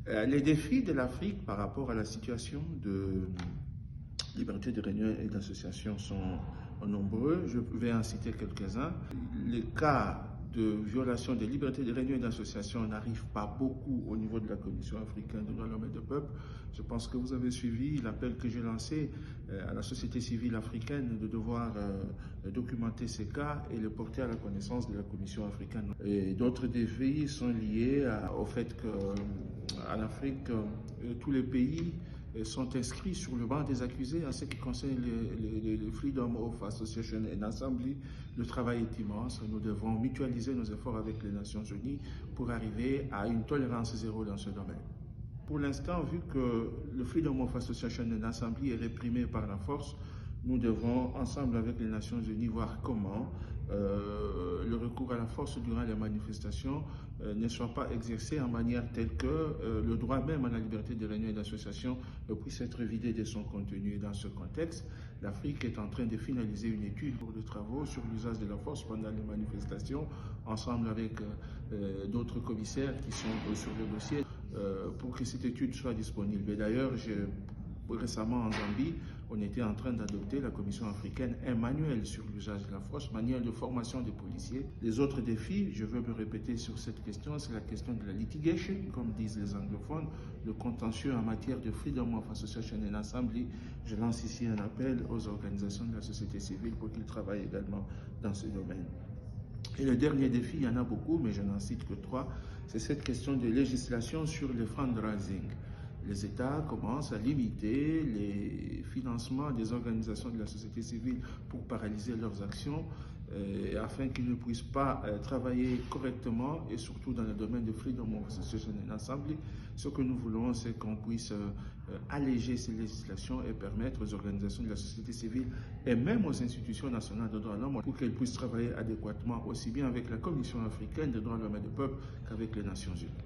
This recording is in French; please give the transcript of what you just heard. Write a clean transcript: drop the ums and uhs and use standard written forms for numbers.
Les défis de l'Afrique par rapport à la situation de liberté de réunion et d'association sont nombreux. Je vais en citer quelques-uns. Les cas de violation des libertés de réunion et d'association n'arrivent pas beaucoup au niveau de la Commission africaine des droits de l'homme et du peuple. Je pense que vous avez suivi l'appel que j'ai lancé à la société civile africaine de devoir documenter ces cas et les porter à la connaissance de la Commission africaine. Et d'autres défis sont liés au fait qu'en Afrique, tous les pays sont inscrits sur le banc des accusés en ce qui concerne le Freedom of Association and Assembly. Le travail est immense. Nous devons mutualiser nos efforts avec les Nations Unies pour arriver à une tolérance zéro dans ce domaine. Pour l'instant, vu que le Freedom of Association and Assembly est réprimé par la force, nous devons, ensemble avec les Nations Unies, voir comment le recours à la force durant les manifestations ne soit pas exercé en manière telle que le droit même à la liberté de réunion et d'association puisse être vidé de son contenu. Et dans ce contexte, l'Afrique est en train de finaliser une étude pour des travaux sur l'usage de la force pendant les manifestations, ensemble avec d'autres commissaires qui sont sur le dossier, pour que cette étude soit disponible. Et d'ailleurs, récemment en Zambie, on était en train d'adopter, la Commission africaine, un manuel sur l'usage de la force, manuel de formation des policiers. Les autres défis, je veux me répéter sur cette question, c'est la question de la litigation, comme disent les anglophones, le contentieux en matière de Freedom of Association and Assembly. Je lance ici un appel aux organisations de la société civile pour qu'ils travaillent également dans ce domaine. Et le dernier défi, il y en a beaucoup, mais je n'en cite que 3, c'est cette question de législation sur le fundraising. Les États commencent à limiter les financements des organisations de la société civile pour paralyser leurs actions afin qu'ils ne puissent pas travailler correctement et surtout dans le domaine de Freedom of Association and Assembly. Ce que nous voulons, c'est qu'on puisse alléger ces législations et permettre aux organisations de la société civile et même aux institutions nationales de droits de l'homme pour qu'elles puissent travailler adéquatement aussi bien avec la Commission africaine des droits de l'homme et du peuple qu'avec les Nations Unies.